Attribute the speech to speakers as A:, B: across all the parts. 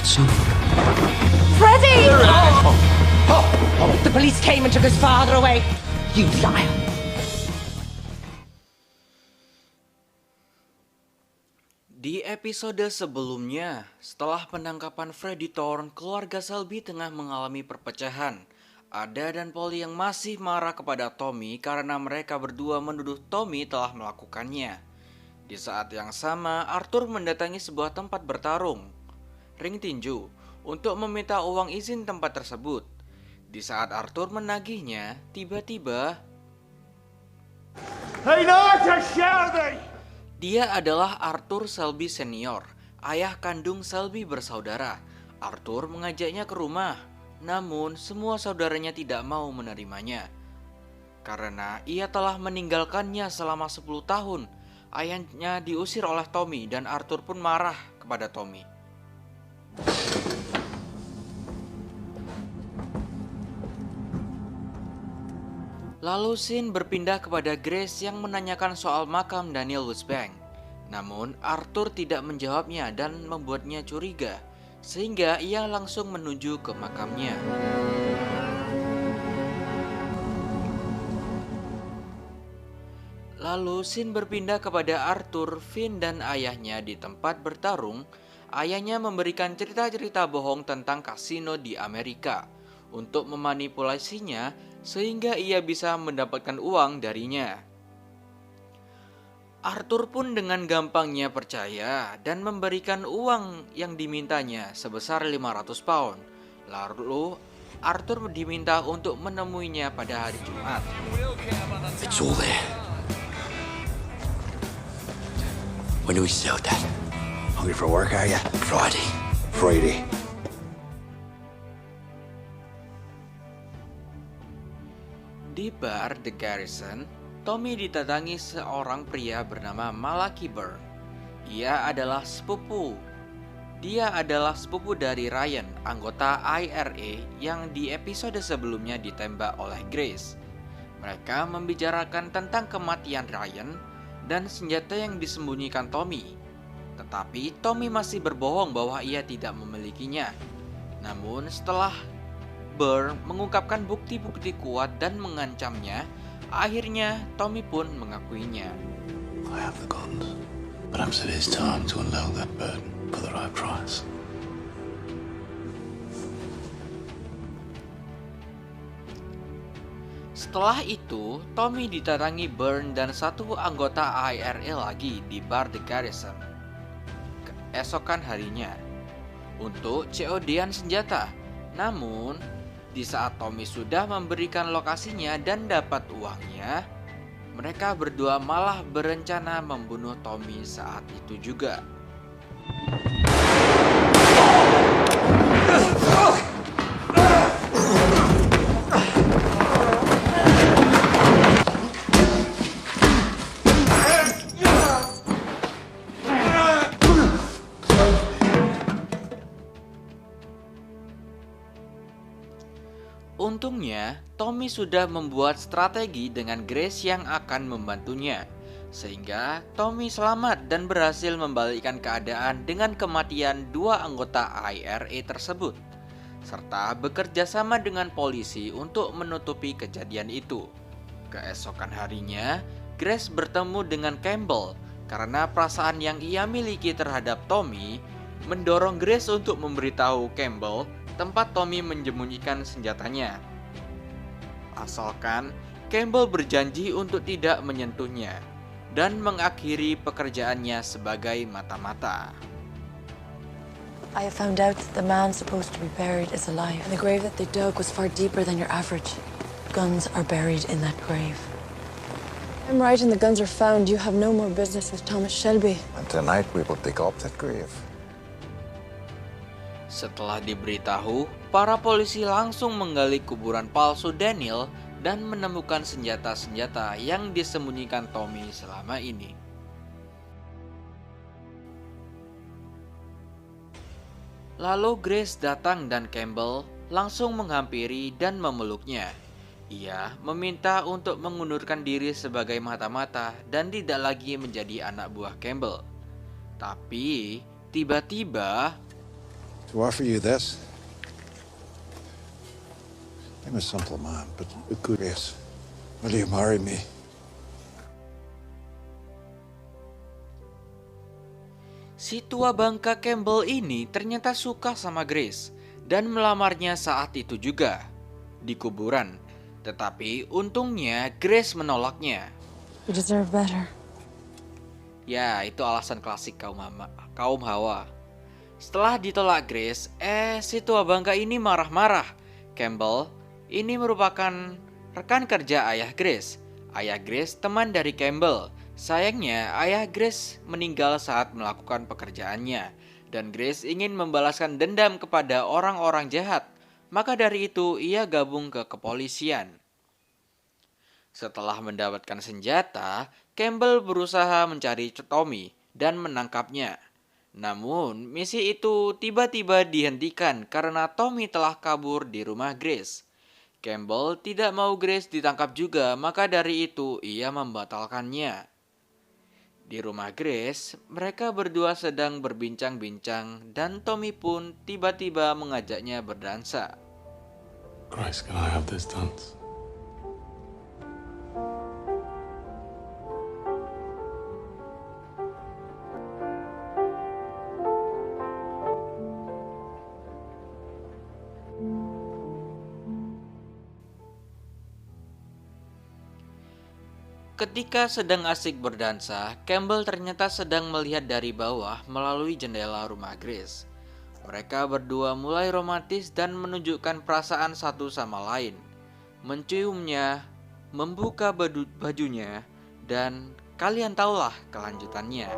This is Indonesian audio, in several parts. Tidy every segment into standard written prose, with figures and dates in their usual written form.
A: soon.
B: Freddie! The police came and took his father away. You liar.
C: Di episode sebelumnya, setelah penangkapan Freddie Thorne, keluarga Shelby tengah mengalami perpecahan. Ada dan Polly yang masih marah kepada Tommy karena mereka berdua menuduh Tommy telah melakukannya. Di saat yang sama, Arthur mendatangi sebuah tempat bertarung, ring tinju, untuk meminta uang izin tempat tersebut. Di saat Arthur menagihnya, tiba-tiba dia adalah Arthur Shelby Senior, ayah kandung Shelby bersaudara. Arthur mengajaknya ke rumah, namun semua saudaranya tidak mau menerimanya. Karena ia telah meninggalkannya selama 10 tahun, ayahnya diusir oleh Tommy dan Arthur pun marah kepada Tommy. Lalu scene berpindah kepada Grace yang menanyakan soal makam Daniel Woodsbank. Namun Arthur tidak menjawabnya dan membuatnya curiga, sehingga ia langsung menuju ke makamnya. Lalu scene berpindah kepada Arthur, Finn dan ayahnya di tempat bertarung. Ayahnya memberikan cerita-cerita bohong tentang kasino di Amerika untuk memanipulasinya sehingga ia bisa mendapatkan uang darinya. Arthur pun dengan gampangnya percaya dan memberikan uang yang dimintanya sebesar 500 pound. Lalu Arthur diminta untuk menemuinya pada hari Jumat.
A: It's all there. When do we sell that?
D: Hungry for work, are you? Friday.
C: Di bar The Garrison, Tommy didatangi seorang pria bernama Malachi Byrne. Dia adalah sepupu dari Ryan, anggota IRA yang di episode sebelumnya ditembak oleh Grace. Mereka membicarakan tentang kematian Ryan dan senjata yang disembunyikan Tommy. Tetapi Tommy masih berbohong bahwa ia tidak memilikinya. Namun setelah Byrne mengungkapkan bukti-bukti kuat dan mengancamnya, akhirnya Tommy pun mengakuinya.
D: I have the guns, perhaps it is time to unload that burden for the right price.
C: Setelah itu, Tommy didatangi Byrne dan satu anggota IRA lagi di bar The Garrison keesokan harinya untuk COD-an senjata. Namun, di saat Tommy sudah memberikan lokasinya dan dapat uangnya, mereka berdua malah berencana membunuh Tommy saat itu juga. Untungnya, Tommy sudah membuat strategi dengan Grace yang akan membantunya, sehingga Tommy selamat dan berhasil membalikkan keadaan dengan kematian dua anggota IRA tersebut, serta bekerja sama dengan polisi untuk menutupi kejadian itu. Keesokan harinya, Grace bertemu dengan Campbell karena perasaan yang ia miliki terhadap Tommy mendorong Grace untuk memberitahu Campbell tempat Tommy menyembunyikan senjatanya. Asalkan Campbell berjanji untuk tidak menyentuhnya dan mengakhiri pekerjaannya sebagai mata-mata.
E: I have found out that the man supposed to be buried is alive, and the grave that they dug was far deeper than your average. Guns are buried in that grave. I'm right, and the guns are found. You have no more business with Thomas Shelby.
D: And tonight we will dig up that grave.
C: Setelah diberitahu, para polisi langsung menggali kuburan palsu Daniel dan menemukan senjata-senjata yang disembunyikan Tommy selama ini. Lalu Grace datang dan Campbell langsung menghampiri dan memeluknya. Ia meminta untuk mengundurkan diri sebagai mata-mata dan tidak lagi menjadi anak buah Campbell. Tapi tiba-tiba
F: To offer you this. I'm a simple man, but curious. Will you marry me?
C: Si tua bangka Campbell ini ternyata suka sama Grace dan melamarnya saat itu juga di kuburan. Tetapi untungnya Grace menolaknya.
E: You deserve better.
C: Ya, itu alasan klasik kaum Hawa. Setelah ditolak Grace, si tua bangka ini marah-marah. Campbell ini merupakan rekan kerja ayah Grace. Ayah Grace teman dari Campbell. Sayangnya, ayah Grace meninggal saat melakukan pekerjaannya. Dan Grace ingin membalaskan dendam kepada orang-orang jahat. Maka dari itu, ia gabung ke kepolisian. Setelah mendapatkan senjata, Campbell berusaha mencari Tommy dan menangkapnya. Namun, misi itu tiba-tiba dihentikan karena Tommy telah kabur di rumah Grace. Campbell tidak mau Grace ditangkap juga, maka dari itu ia membatalkannya. Di rumah Grace, mereka berdua sedang berbincang-bincang dan Tommy pun tiba-tiba mengajaknya berdansa.
D: Grace, can I have this dance?
C: Ketika sedang asik berdansa, Campbell ternyata sedang melihat dari bawah melalui jendela rumah Grace. Mereka berdua mulai romantis dan menunjukkan perasaan satu sama lain. Menciumnya, membuka bajunya, dan kalian tahulah kelanjutannya.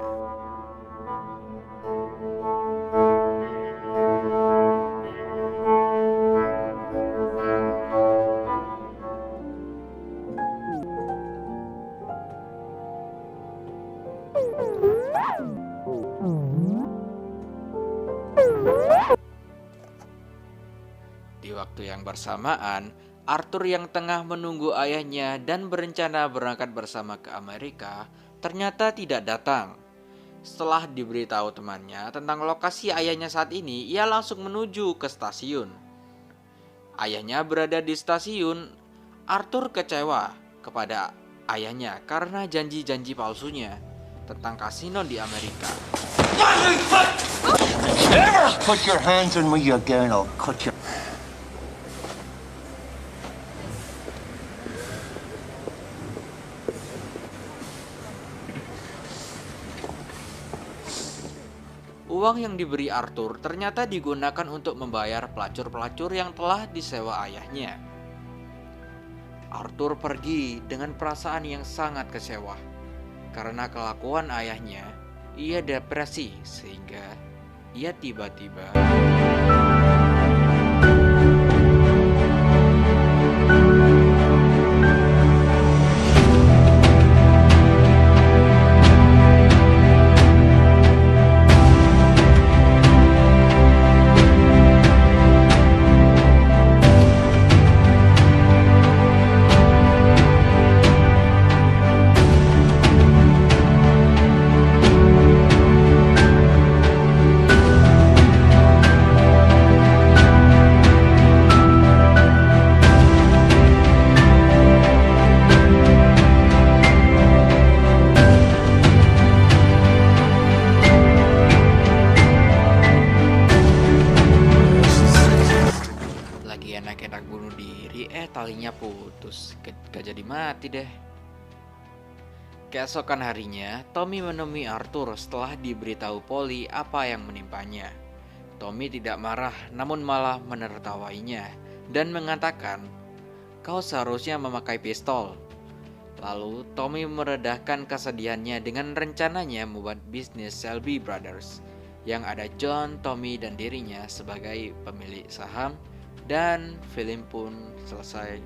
C: Di waktu yang bersamaan, Arthur yang tengah menunggu ayahnya dan berencana berangkat bersama ke Amerika, ternyata tidak datang. Setelah diberitahu temannya tentang lokasi ayahnya saat ini, ia langsung menuju ke stasiun. Ayahnya berada di stasiun. Arthur kecewa kepada ayahnya karena janji-janji palsunya tentang kasino di Amerika.
G: Put your hands on me again, I'll cut you.
C: Uang yang diberi Arthur ternyata digunakan untuk membayar pelacur-pelacur yang telah disewa ayahnya. Arthur pergi dengan perasaan yang sangat kecewa. Karena kelakuan ayahnya, ia depresi sehingga ia tiba-tiba enak-enak bunuh diri, talinya putus. Gak jadi mati deh. Keesokan harinya, Tommy menemui Arthur setelah diberitahu Polly apa yang menimpanya. Tommy tidak marah, namun malah menertawainya dan mengatakan, "Kau seharusnya memakai pistol." Lalu Tommy meredahkan kesedihannya dengan rencananya membuat bisnis Shelby Brothers, yang ada John, Tommy, dan dirinya sebagai pemilik saham. Dan film pun selesai